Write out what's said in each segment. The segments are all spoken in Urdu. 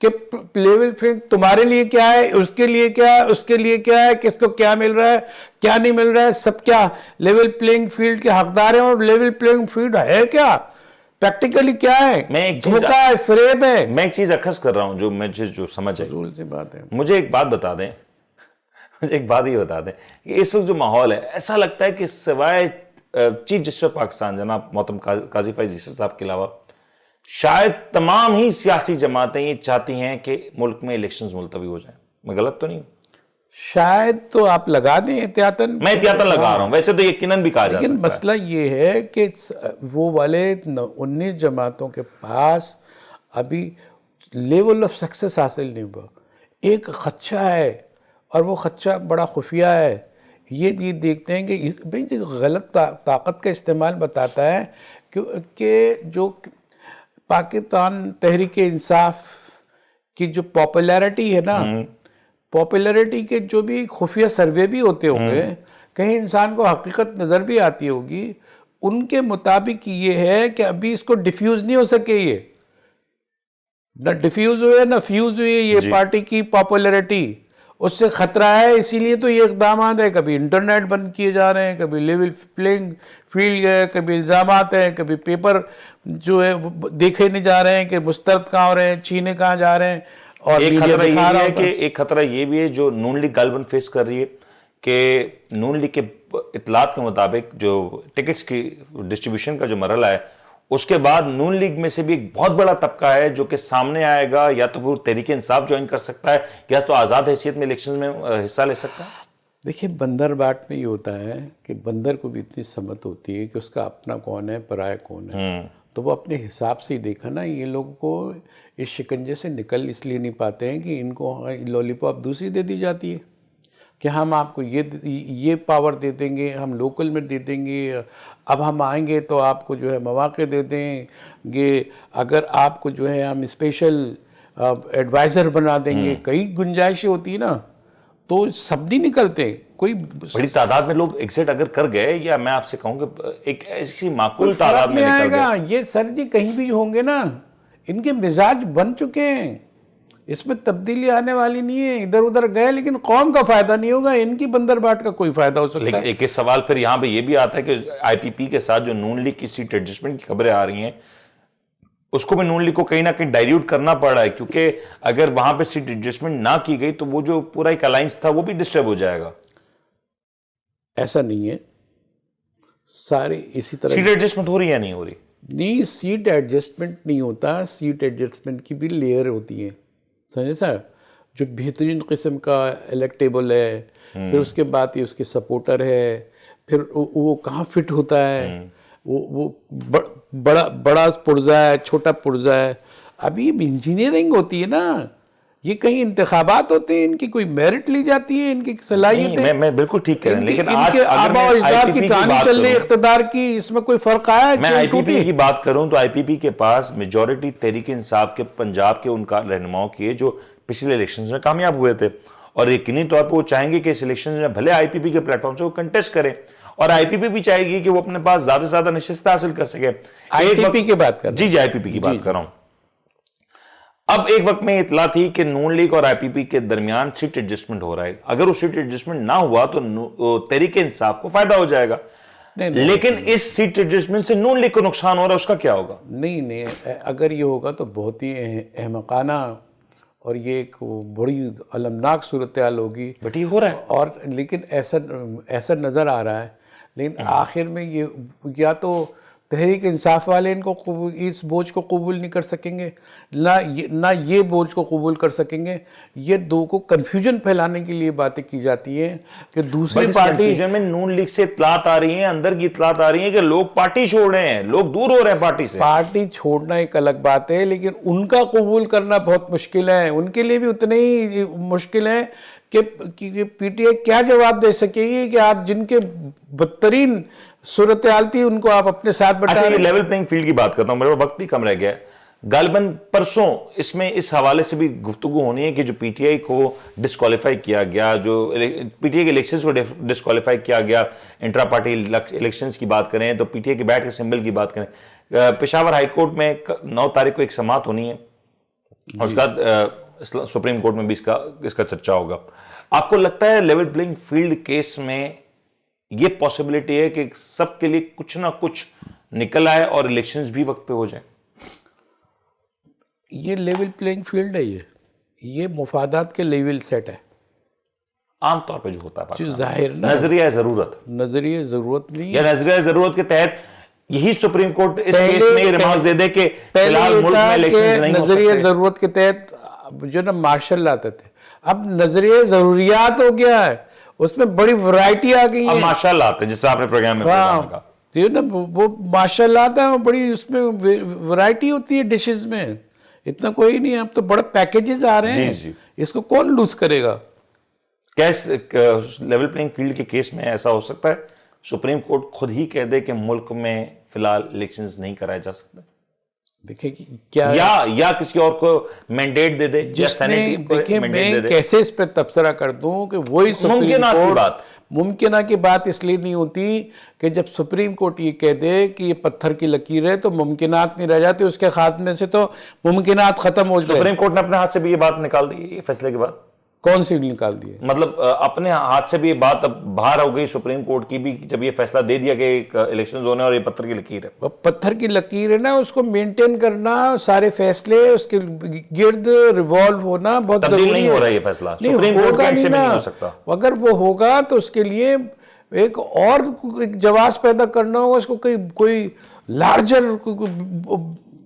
کہ لیول پلینگ تمہارے لیے کیا ہے, اس کے لیے کیا ہے, اس کے لیے کیا ہے, کس کو کیا مل رہا ہے, کیا نہیں مل رہا ہے, سب کیا لیول پلینگ فیلڈ کے حقدار ہیں. اور لیول پلینگ فیلڈ ہے کیا, پریکٹیکلی کیا ہے, میں ایک چیز دھوکہ ہے, فریب ہے. میں ایک چیز اخذ کر رہا ہوں جو سمجھ ہے. ضرور سی بات ہے. مجھے ایک بات بتا دیں, مجھے ایک بات یہ بتا دیں کہ اس وقت جو ماحول ہے, ایسا لگتا ہے کہ سوائے چیف جسٹس آف پاکستان جناب محترم قاضی فائز عیسی صاحب کے علاوہ شاید تمام ہی سیاسی جماعتیں یہ چاہتی ہیں کہ ملک میں الیکشنز ملتوی ہو جائیں. میں غلط تو نہیں ہوں؟ شاید تو آپ لگا دیں احتیاطاً. میں احتیاطاً لگا رہا ہوں, ویسے تو یقیناً بھی کہا جا لیکن سکتا ہے. مسئلہ یہ ہے کہ وہ والے 19 جماعتوں کے پاس ابھی لیول آف سکسس حاصل نہیں ہوا. ایک خدشہ ہے اور وہ خدشہ بڑا خفیہ ہے. یہ دیکھتے ہیں کہ غلط طاقت کا استعمال بتاتا ہے کہ جو پاکستان تحریک انصاف کی جو پاپولیرٹی ہے نا, پاپولیرٹی کے جو بھی خفیہ سروے بھی ہوتے ہوں گے, کہیں انسان کو حقیقت نظر بھی آتی ہوگی, ان کے مطابق یہ ہے کہ ابھی اس کو ڈیفیوز نہیں ہو سکے. یہ نہ ڈیفیوز ہوئے نہ فیوز ہوئے یہ پارٹی کی پاپولیرٹی, اس سے خطرہ ہے. اسی لیے تو یہ اقدامات ہیں, کبھی انٹرنیٹ بند کیے جا رہے ہیں, کبھی لیول پلینگ فیلڈ ہے, کبھی الزامات ہیں, کبھی پیپر جو ہے دیکھے نہیں جا رہے ہیں کہ مسترد کہاں ہو رہے ہیں, چھینے کہاں جا رہے ہیں. اور ایک خطرہ یہ بھی ہے کہ ایک خطرہ یہ بھی ہے جو نون لیگ غالباً فیس کر رہی ہے کہ نون لیگ کے اطلاعات کے مطابق جو ٹکٹس کی ڈسٹریبیوشن کا جو مرحلہ ہے, اس کے بعد نون لیگ میں سے بھی ایک بہت بڑا طبقہ ہے جو کہ سامنے آئے گا, یا تو وہ تحریک انصاف جوائن کر سکتا ہے یا تو آزاد حیثیت میں الیکشن میں حصہ لے سکتا ہے. دیکھیں بندر باٹ میں یہ ہوتا ہے کہ بندر کو بھی اتنی سمجھ ہوتی ہے کہ اس کا اپنا کون ہے پرائے کون ہے, تو وہ اپنے حساب سے ہی دیکھا نا. یہ لوگوں کو اس شکنجے سے نکل اس لیے نہیں پاتے ہیں کہ ان کو لولی پاپ دوسری دے دی جاتی ہے کہ ہم آپ کو یہ پاور دے دیں گے, ہم لوکل میں دے دیں گے, اب ہم آئیں گے تو آپ کو جو ہے مواقع دے دیں گے, اگر آپ کو جو ہے ہم اسپیشل ایڈوائزر بنا دیں گے. کئی گنجائشیں ہوتی ہیں نا, تو سب نہیں نکلتے. کوئی بڑی تعداد میں لوگ ایگزٹ اگر کر گئے, یا میں آپ سے کہوں کہ ایک ایسی معقول تعداد میں آئے نکل گا. گئے. یہ سر جی کہیں بھی ہوں گے نا, ان کے مزاج بن چکے ہیں, اس میں تبدیلی آنے والی نہیں ہے. ادھر ادھر گئے لیکن قوم کا فائدہ نہیں ہوگا, ان کی بندر باٹ کا کوئی فائدہ ہو سکتا ہے. لیکن ایک سوال پھر یہاں پہ یہ بھی آتا ہے کہ آئی پی پی کے ساتھ جو نون لیگ کی سیٹ ایڈجسٹمنٹ کی خبریں آ رہی ہیں, اس کو بھی نون لیگ کو کہیں نہ کہیں ڈائلیوٹ کرنا پڑ رہا ہے, کیونکہ اگر وہاں پہ سیٹ ایڈجسٹمنٹ نہ کی گئی تو وہ جو پورا ایک الائنس تھا وہ بھی ڈسٹرب ہو جائے گا. ایسا نہیں ہے, سارے اسی طرح سیٹ ایڈجسٹمنٹ ہو رہی ہے یا نہیں ہو رہی؟ نہیں, سیٹ ایڈجسٹمنٹ نہیں ہوتا. سیٹ ایڈجسٹمنٹ کی بھی لیئر ہوتی ہیں, سمجھے سر. جو بہترین قسم کا الیکٹیبل ہے, پھر اس کے بعد یہ اس کے سپورٹر ہے, پھر وہ کہاں فٹ ہوتا ہے, وہ بڑا پرزہ ہے, چھوٹا پرزہ ہے. ابھی انجینئرنگ ہوتی ہے نا, یہ کہیں انتخابات ہوتے ہیں, ان کی کوئی میرٹ لی جاتی ہے, ان کی صلاحیتیں. میں بالکل ٹھیک کہہ رہا ہوں, لیکن ان کے آبا و اجداد کی کہانی چل رہی اقتدار کی, اس میں کوئی فرق آیا ہے؟ میں آئی پی پی کی بات کروں تو آئی پی پی کے پاس میجورٹی تحریک انصاف کے پنجاب کے ان کا رہنماؤں کی ہے جو پچھلے الیکشنز میں کامیاب ہوئے تھے, اور یقینی طور پہ وہ چاہیں گے کہ اس الیکشنز میں بھلے آئی پی پی کے پلیٹ فارم سے وہ کنٹیسٹ کریں, اور آئی پی پی بھی چاہے گی کہ وہ اپنے پاس زیادہ سے زیادہ نشستیں حاصل کر سکے. آئی پی پی کی بات کر رہے ہیں؟ جی آئی پی پی کی بات کر رہا ہوں. اب ایک وقت میں اطلاع تھی کہ نون لیگ اور آئی پی پی کے درمیان سیٹ ایڈجسٹمنٹ ہو رہا ہے. اگر وہ سیٹ ایڈجسٹمنٹ نہ ہوا تو تحریک انصاف کو فائدہ ہو جائے گا, لیکن اس سیٹ ایڈجسٹمنٹ سے نون لیگ کو نقصان ہو رہا ہے, اس کا کیا ہوگا؟ نہیں, اگر یہ ہوگا تو بہت ہی احمقانہ اور یہ ایک بڑی المناک صورتحال ہوگی. بٹ یہ ہو رہا ہے, اور لیکن ایسا نظر آ رہا ہے, لیکن آخر میں یہ یا تو تحریک انصاف والے ان کو اس بوجھ کو قبول نہیں کر سکیں گے, نہ یہ بوجھ کو قبول کر سکیں گے. یہ دو کو کنفیوژن پھیلانے کے لیے باتیں کی جاتی ہیں کہ دوسری پارٹی میں نون لیگ سے اطلاعات آ رہی ہیں, اندر کی اطلاعات آ رہی ہیں کہ لوگ پارٹی چھوڑ رہے ہیں, لوگ دور ہو رہے ہیں پارٹی سے. پارٹی چھوڑنا ایک الگ بات ہے, لیکن ان کا قبول کرنا بہت مشکل ہے. ان کے لیے بھی اتنے ہی مشکل ہے کہ پی ٹی آئی کیا جواب دے سکے گی کہ آپ جن کے بدترین صورتحال تھی ان کو آپ اپنے ساتھ بٹھا رہے ہیں. یہ لیول پلینگ فیلڈ کی بات کرتا ہوں, میرے وقت بھی کم رہ گیا ہے. غالباً پرسوں اس میں اس حوالے سے بھی گفتگو ہونی ہے کہ جو پی ٹی آئی کو ڈسکوالیفائی کیا گیا, جو پی ٹی آئی کے الیکشنز کو ڈسکوالیفائی کیا گیا, انٹرا پارٹی الیکشنز کی بات کریں تو پی ٹی آئی کے بیٹھ کے سمبل کی بات کریں, پشاور ہائی کورٹ میں 9 تاریخ کو ایک سماعت ہونی ہے. اور اس کا سپریم کورٹ میں بھی اس کا چرچا ہوگا. آپ کو لگتا ہے لیول پلینگ فیلڈ کیس میں یہ پاسبلٹی ہے کہ سب کے لیے کچھ نہ کچھ نکل آئے اور الیکشنز بھی وقت پہ ہو جائیں؟ یہ لیول پلینگ فیلڈ ہے، یہ مفادات کے لیول سیٹ ہے عام طور پہ جو ہوتا ہے جو ظاہر نا نظریہ ضرورت، نظریہ ضرورت نہیں یا نظریہ ضرورت کے تحت یہی سپریم کورٹ اس کیس میں یہ ریمارکس دے دے کہ فی الحال ملک میں الیکشنز نہیں ہو نظریہ سکتے. ضرورت کے تحت جو نا مارشل لاتے تھے، اب نظریہ ضروریات ہو گیا ہے، اس میں بڑی ورائٹی آ گئی اب ہے. ماشاء اللہ آتے جس سے آپ نے پروگرام میں کہا. تو نا وہ ماشاء اللہ آتا ہے، بڑی اس میں ورائٹی ہوتی ہے ڈشز میں، اتنا کوئی نہیں. اب تو بڑے پیکیجز آ رہے ہیں، اس کو کون لوز کرے گا؟ لیول پلینگ فیلڈ کے کیس میں ایسا ہو سکتا ہے سپریم کورٹ خود ہی کہہ دے کہ ملک میں فی الحال الیکشنز نہیں کرائے جا سکتے، دیکھیں کیا یا کسی اور کو مینڈیٹ دے دے، دیکھیں میں کیسے اس پہ تبصرہ کر دوں کہ وہی سپریم کورٹ ممکنہ کی بات اس لیے نہیں ہوتی کہ جب سپریم کورٹ یہ کہہ دے کہ یہ پتھر کی لکیر ہے تو ممکنات نہیں رہ جاتے، اس کے خاتمے سے تو ممکنات ختم ہو جائے. سپریم کورٹ نے اپنے ہاتھ سے بھی یہ بات نکال دی یہ فیصلے کے بعد. کون سی نکال دی ہے؟ مطلب اپنے ہاتھ سے بھی یہ بات اب باہر ہو گئی سپریم کورٹ کی بھی، جب یہ فیصلہ دے دیا کہ الیکشنز ہونے اور یہ پتھر کی لکیر ہے. پتھر کی لکیر ہے نا، اس کو مینٹین کرنا، سارے فیصلے اس کے گرد ریوالو ہونا بہت ضروری ہے. تبدیل نہیں ہو رہا یہ فیصلہ سپریم کورٹ کے سے بھی نہیں ہو سکتا. اگر وہ ہوگا تو اس کے لیے ایک اور جواز پیدا کرنا ہوگا، اس کو کوئی لارجر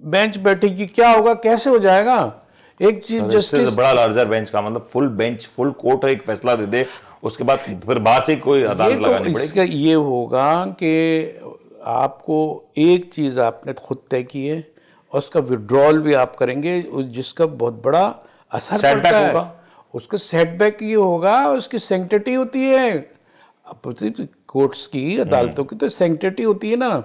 بینچ بیٹھے گی، کیا ہوگا، کیسے ہو جائے گا؟ ایک چیز جسٹس بڑا لارجر بینچ کا مطلب فل بینچ فل کورٹ ایک فیصلہ دے دے، اس کے بعد پھر باہر سے کوئی عدالت لگانی پڑے اس کا یہ ہوگا کہ آپ کو ایک چیز آپ نے خود طے کی ہے اور اس کا وڈرول بھی آپ کریں گے، جس کا بہت بڑا اثر پڑتا ہے. اس کا سیٹ بیک یہ ہوگا، اس کی سینکٹیٹی ہوتی ہے کورٹس کی، عدالتوں کی تو سینکٹیٹی ہوتی ہے نا،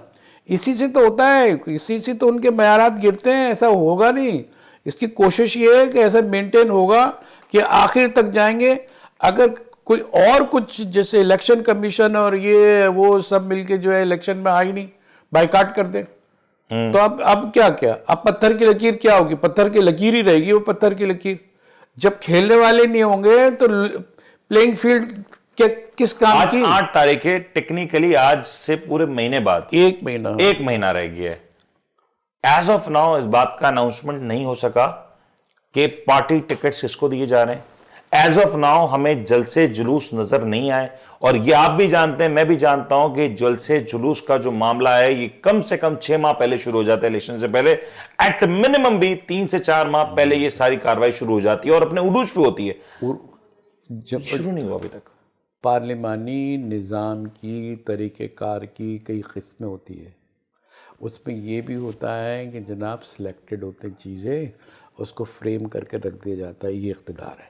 اسی سے تو ہوتا ہے، اسی سے تو ان کے معیارات گرتے ہیں. ایسا ہوگا نہیں، اس کی کوشش یہ ہے کہ ایسا مینٹین ہوگا کہ آخر تک جائیں گے. اگر کوئی اور کچھ جیسے الیکشن کمیشن اور یہ وہ سب مل کے جو ہے الیکشن میں آئی نہیں، بائیکاٹ کر دیں، تو اب کیا اب پتھر کی لکیر کیا ہوگی؟ پتھر کی لکیر ہی رہے گی وہ پتھر کی لکیر. جب کھیلنے والے نہیں ہوں گے تو پلینگ فیلڈ کس کام کی؟ 8 تاریخ ہے، ٹیکنیکلی آج سے پورے مہینے بعد ایک مہینہ رہ گیا ہے. ایز آف ناؤ اس بات کا اناؤنسمنٹ نہیں ہو سکا کہ پارٹی ٹکٹس کس کو دیے جا رہے ہیں. ایز آف ناؤ ہمیں جلسے جلوس نظر نہیں آئے، اور یہ آپ بھی جانتے ہیں، میں بھی جانتا ہوں کہ جلسے جلوس کا جو معاملہ ہے یہ کم سے کم 6 ماہ پہلے شروع ہو جاتا ہے، الیکشن سے پہلے. ایٹ منیمم بھی 3 سے 4 ماہ پہلے یہ ساری کاروائی شروع ہو جاتی ہے اور اپنے عروج پہ ہوتی ہے. جب شروع نہیں ہوا ابھی تک. پارلیمانی نظام کی طریقہ کار کی کئی قسمیں ہوتی ہے، اس میں یہ بھی ہوتا ہے کہ جناب سلیکٹڈ ہوتے چیزیں، اس کو فریم کر کے رکھ دیا جاتا ہے، یہ اقتدار ہے،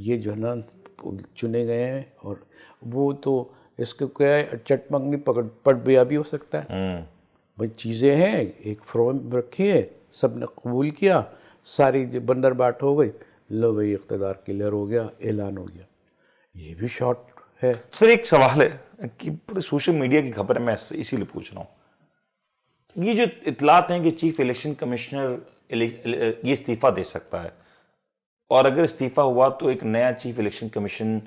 یہ جو ہے نا چنے گئے ہیں. اور وہ تو اس کو کیا ہے، چٹ منگنی پٹ بیا بھی ہو سکتا ہے. بھائی چیزیں ہیں، ایک فریم رکھی ہے، سب نے قبول کیا، ساری بندر باٹ ہو گئی، لو بھائی اقتدار کلیئر ہو گیا، اعلان ہو گیا. یہ بھی شارٹ ہے. سر ایک سوال ہے کہ سوشل میڈیا کی خبر ہے، میں اسی لیے پوچھ رہا ہوں، یہ جو اطلاعات ہیں کہ چیف الیکشن کمشنر یہ استعفیٰ دے سکتا ہے، اور اگر استعفیٰ ہوا تو ایک نیا چیف الیکشن کمیشن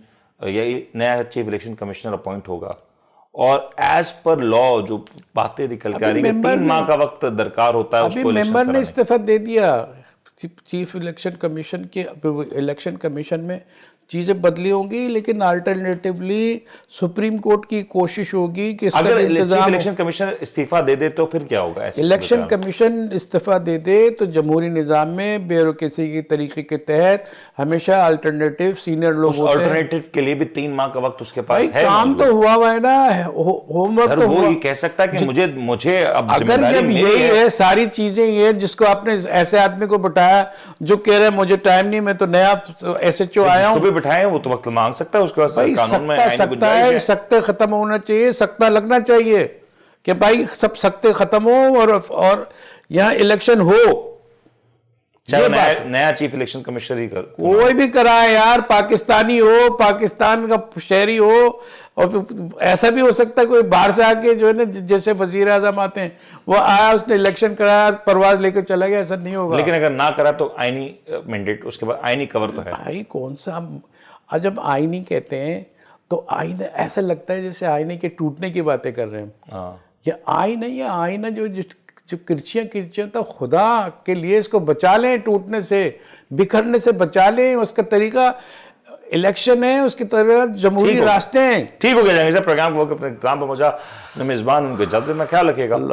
یا نیا چیف الیکشن کمشنر اپوائنٹ ہوگا، اور ایز پر لا جو باتیں نکل کے آ رہی ہیں 3 ماہ کا وقت درکار ہوتا ہے اس کو. ممبر نے استعفیٰ دے دیا چیف الیکشن کمیشن کے. الیکشن کمیشن میں چیزیں بدلی ہوں گی، لیکن الٹرنیٹیولی سپریم کورٹ کی کوشش ہوگی کہ اگر چیف الیکشن کمیشن استعفیٰ دے دے تو پھر کیا ہوگا؟ الیکشن کمیشن استعفیٰ دے دے تو جمہوری نظام میں بیوروکریسی کے طریقے کے تحت ہمیشہ الٹرنیٹیو سینئر لوگ ہوتے ہیں. الٹرنیٹیو کے لیے بھی 3 ماہ کا وقت اس کے پاس ہے. کام تو ہوا ہوا ہے نا، ہوم ورک تو وہ یہ کہہ سکتا ہے کہ مجھے اب ذمہ اگر داری جب یہی ہے، ساری چیزیں یہ جس کو آپ نے ایسے آدمی کو بٹایا جو کہہ رہا ہے مجھے ٹائم نہیں، میں تو نیا ایس ایچ او آیا ہوں، بھی بٹھائے وہ تو وقت مانگ سکتا ہے. اس کے بعد قانون میں سکتا ہے، سکتے ختم ہونا چاہیے، سکتا لگنا چاہیے کہ بھائی سب سکتے ختم ہو اور یہاں الیکشن ہو. چاہے نیا چیف الیکشن کمشنر ہی کوئی بھی کرائے یار، پاکستانی ہو، پاکستان کا شہری ہو، اور ایسا بھی ہو سکتا ہے کوئی باہر سے آ کے جو ہے نا، جیسے وزیر اعظم آتے ہیں، وہ آیا، اس نے الیکشن کرایا، پرواز لے کے چلا گیا، ایسا نہیں ہوگا. لیکن اگر نہ کرا تو آئینی مینڈیٹ، اس کے بعد آئینی کور تو ہے. بھائی کون سا، جب آئینی کہتے ہیں تو آئینہ ایسا لگتا ہے جیسے آئینے کے ٹوٹنے کی باتیں کر رہے ہیں. یہ آئینہ، یہ آئینہ جو کرچیاں تو خدا کے لیے اس کو بچا لیں، ٹوٹنے سے، بکھرنے سے بچا لیں. اس کا طریقہ الیکشن ہے، اس کی طرح جمہوری راستے ہیں. ٹھیک ہو گیا جائیں گے. پروگرام کو اپنے اختتام پر پہنچا. میزبان ان کو اجازت دینا، خیال رکھیے گا.